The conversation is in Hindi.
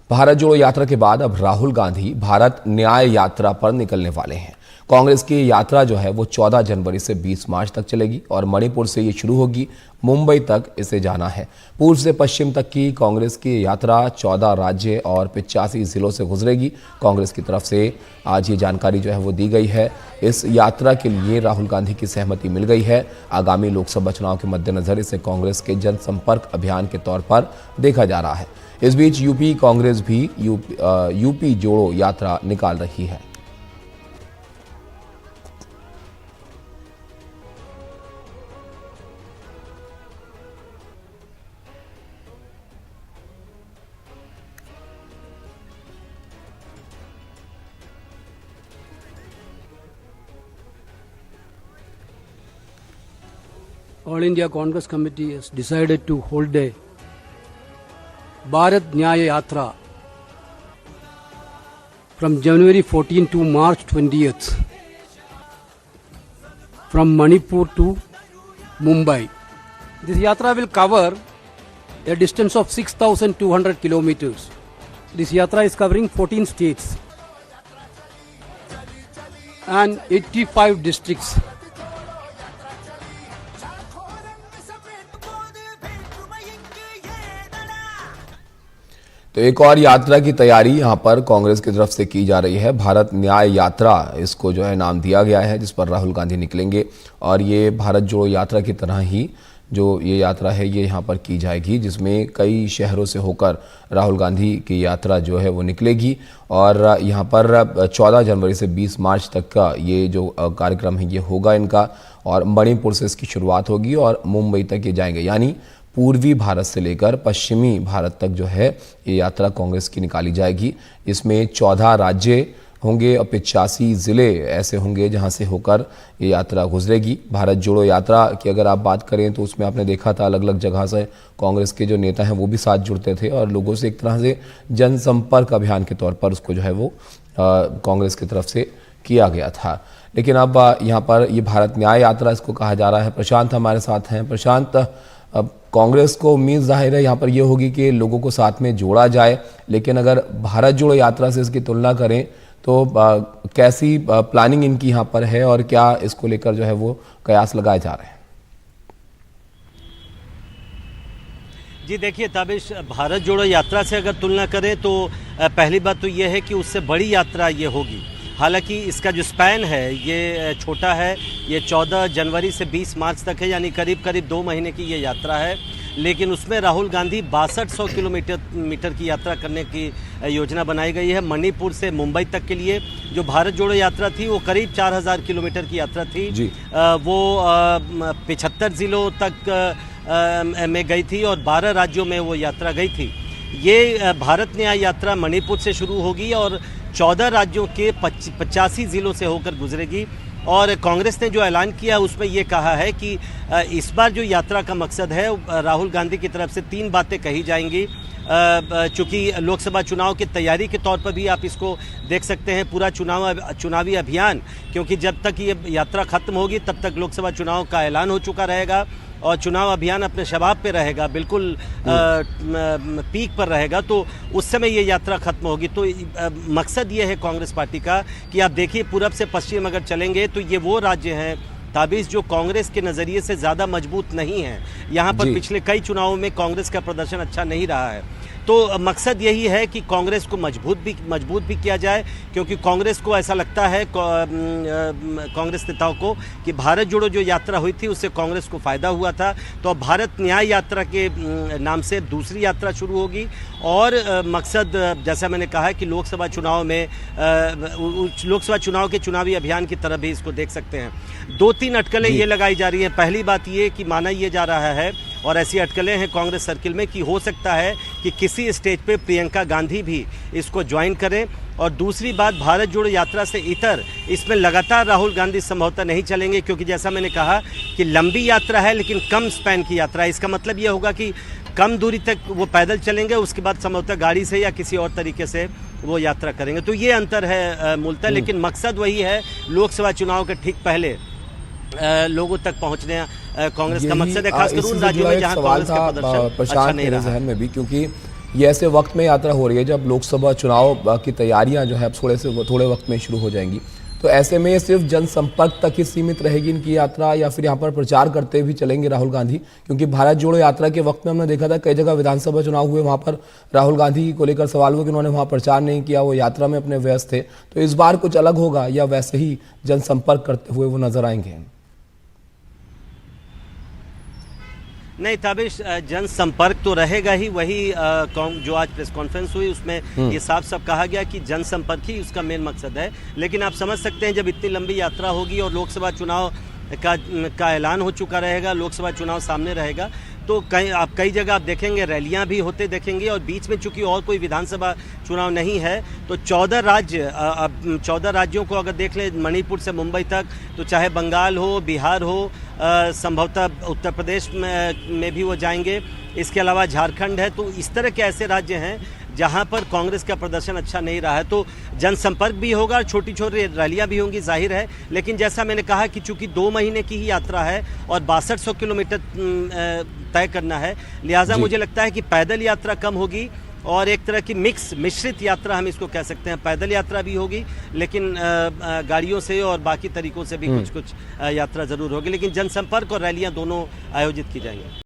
भारत जोड़ो यात्रा के बाद अब राहुल गांधी भारत न्याय यात्रा पर निकलने वाले हैं। कांग्रेस की यात्रा जो है वो 14 जनवरी से 20 मार्च तक चलेगी और मणिपुर से ये शुरू होगी, मुंबई तक इसे जाना है। पूर्व से पश्चिम तक की कांग्रेस की यात्रा 14 राज्य और 85 जिलों से गुजरेगी। कांग्रेस की तरफ से आज ये जानकारी जो है वो दी गई है। इस यात्रा के लिए राहुल गांधी की सहमति मिल गई है। आगामी लोकसभा चुनाव के मद्देनजर इसे कांग्रेस के जनसंपर्क अभियान के तौर पर देखा जा रहा है। इस बीच यूपी कांग्रेस भी यूपी जोड़ो यात्रा निकाल रही है। All India Congress Committee has decided to hold a Bharat Nyaya Yatra from January 14 to March 20th from Manipur to Mumbai. This yatra will cover a distance of 6,200 kilometers. This yatra is covering 14 states and 85 districts. तो एक और यात्रा की तैयारी यहां पर कांग्रेस की तरफ से की जा रही है। भारत न्याय यात्रा इसको जो है नाम दिया गया है, जिस पर राहुल गांधी निकलेंगे और ये भारत जोड़ो यात्रा की तरह ही जो ये यात्रा है ये यहां पर की जाएगी, जिसमें कई शहरों से होकर राहुल गांधी की यात्रा जो है वो निकलेगी और यहां पर 14 जनवरी से 20 मार्च तक का ये जो कार्यक्रम है ये होगा इनका और मणिपुर से इसकी शुरुआत होगी और मुंबई तक ये जाएंगे। यानी पूर्वी भारत से लेकर पश्चिमी भारत तक जो है ये यात्रा कांग्रेस की निकाली जाएगी। इसमें 14 राज्य होंगे और 85 जिले ऐसे होंगे जहां से होकर ये यात्रा गुजरेगी। भारत जोड़ो यात्रा की अगर आप बात करें तो उसमें आपने देखा था अलग अलग जगह से कांग्रेस के जो नेता हैं वो भी साथ जुड़ते थे और लोगों से एक तरह से जनसंपर्क अभियान के तौर पर उसको जो है वो कांग्रेस की तरफ से किया गया था। लेकिन अब यहाँ पर ये भारत न्याय यात्रा इसको कहा जा रहा है। प्रशांत हमारे साथ हैं। प्रशांत, अब कांग्रेस को उम्मीद जाहिर है यहाँ पर ये होगी कि लोगों को साथ में जोड़ा जाए, लेकिन अगर भारत जोड़ो यात्रा से इसकी तुलना करें तो कैसी प्लानिंग इनकी यहाँ पर है और क्या इसको लेकर जो है वो कयास लगाए जा रहे हैं? जी देखिए ताबिश, भारत जोड़ो यात्रा से अगर तुलना करें तो पहली बात तो ये है कि उससे बड़ी यात्रा ये होगी। हालांकि इसका जो स्पैन है ये छोटा है, ये 14 जनवरी से 20 मार्च तक है, यानी करीब करीब 2 महीने की ये यात्रा है। लेकिन उसमें राहुल गांधी 6200 किलोमीटर की यात्रा करने की योजना बनाई गई है। मणिपुर से मुंबई तक के लिए जो भारत जोड़ो यात्रा थी वो करीब 4000 किलोमीटर की यात्रा थी जी। वो 75 जिलों तक में गई थी और 12 राज्यों में वो यात्रा गई थी। ये भारत न्याय यात्रा मणिपुर से शुरू होगी और 14 राज्यों के 85 जिलों से होकर गुजरेगी। और कांग्रेस ने जो ऐलान किया उसमें ये कहा है कि इस बार जो यात्रा का मकसद है, राहुल गांधी की तरफ से 3 बातें कही जाएंगी। चूँकि लोकसभा चुनाव की तैयारी के तौर पर भी आप इसको देख सकते हैं, पूरा चुनावी अभियान, क्योंकि जब तक ये यात्रा खत्म होगी तब तक लोकसभा चुनाव का ऐलान हो चुका रहेगा और चुनाव अभियान अपने शबाब पे रहेगा, बिल्कुल पीक पर रहेगा। तो उस समय ये यात्रा खत्म होगी। तो मकसद ये है कांग्रेस पार्टी का कि आप देखिए पूरब से पश्चिम अगर चलेंगे तो ये वो राज्य हैं ताबिश जो कांग्रेस के नज़रिए से ज़्यादा मजबूत नहीं है। यहाँ पर पिछले कई चुनावों में कांग्रेस का प्रदर्शन अच्छा नहीं रहा है। तो मकसद यही है कि कांग्रेस को मजबूत भी किया जाए, क्योंकि कांग्रेस को ऐसा लगता है, कांग्रेस नेताओं को, कि भारत जोड़ो जो यात्रा हुई थी उससे कांग्रेस को फ़ायदा हुआ था। तो अब भारत न्याय यात्रा के नाम से दूसरी यात्रा शुरू होगी और मकसद जैसा मैंने कहा है कि लोकसभा चुनाव के चुनावी अभियान की तरफ भी इसको देख सकते हैं। 2-3 अटकलें ये लगाई जा रही हैं। पहली बात ये कि माना ये जा रहा है और ऐसी अटकलें हैं कांग्रेस सर्किल में कि हो सकता है कि किसी स्टेज पे प्रियंका गांधी भी इसको ज्वाइन करें। और दूसरी बात, भारत जोड़ो यात्रा से इतर इसमें लगातार राहुल गांधी संभवतः नहीं चलेंगे, क्योंकि जैसा मैंने कहा कि लंबी यात्रा है लेकिन कम स्पैन की यात्रा है। इसका मतलब ये होगा कि कम दूरी तक वो पैदल चलेंगे, उसके बाद संभवतः गाड़ी से या किसी और तरीके से वो यात्रा करेंगे। तो ये अंतर है मूलतः, लेकिन मकसद वही है, लोकसभा चुनाव के ठीक पहले लोगों तक पहुंचने कांग्रेस का मकसद है, खासकर उन राज्यों में जहां कांग्रेस का प्रदर्शन अच्छा नहीं रहा। जहन में भी, क्योंकि ये ऐसे वक्त में यात्रा हो रही है जब लोकसभा चुनाव की तैयारियां जो है अब थोड़े वक्त में शुरू हो जाएंगी। तो ऐसे में सिर्फ जनसंपर्क तक ही सीमित रहेगी इनकी यात्रा या फिर यहाँ पर प्रचार करते भी चलेंगे राहुल गांधी? क्योंकि भारत जोड़ो यात्रा के वक्त में हमने देखा था कई जगह विधानसभा चुनाव हुए, वहां पर राहुल गांधी को लेकर सवाल हुआ कि उन्होंने वहां प्रचार नहीं किया, वो यात्रा में अपने व्यस्त थे। तो इस बार कुछ अलग होगा या वैसे ही जनसंपर्क करते हुए वो नजर आएंगे? नहीं ताबिश, जनसंपर्क तो रहेगा ही। वही जो आज प्रेस कॉन्फ्रेंस हुई उसमें ये साफ साफ कहा गया कि जनसंपर्क ही उसका मेन मकसद है। लेकिन आप समझ सकते हैं जब इतनी लंबी यात्रा होगी और लोकसभा चुनाव का ऐलान हो चुका रहेगा, लोकसभा चुनाव सामने रहेगा, तो कई जगह आप देखेंगे रैलियां भी होते देखेंगे। और बीच में चूंकि और कोई विधानसभा चुनाव नहीं है तो 14 राज्यों को अगर देख लें, मणिपुर से मुंबई तक, तो चाहे बंगाल हो, बिहार हो, संभवतः उत्तर प्रदेश में भी वो जाएंगे। इसके अलावा झारखंड है। तो इस तरह के ऐसे राज्य हैं जहां पर कांग्रेस का प्रदर्शन अच्छा नहीं रहा है। तो जनसंपर्क भी होगा, छोटी छोटी रैलियां भी होंगी, जाहिर है। लेकिन जैसा मैंने कहा कि चूंकि 2 महीने की ही यात्रा है और 6200 किलोमीटर तय करना है, लिहाजा मुझे लगता है कि पैदल यात्रा कम होगी और एक तरह की मिश्रित यात्रा हम इसको कह सकते हैं। पैदल यात्रा भी होगी लेकिन गाड़ियों से और बाकी तरीकों से भी कुछ यात्रा जरूर होगी, लेकिन जनसंपर्क और रैलियां दोनों आयोजित की जाएंगी।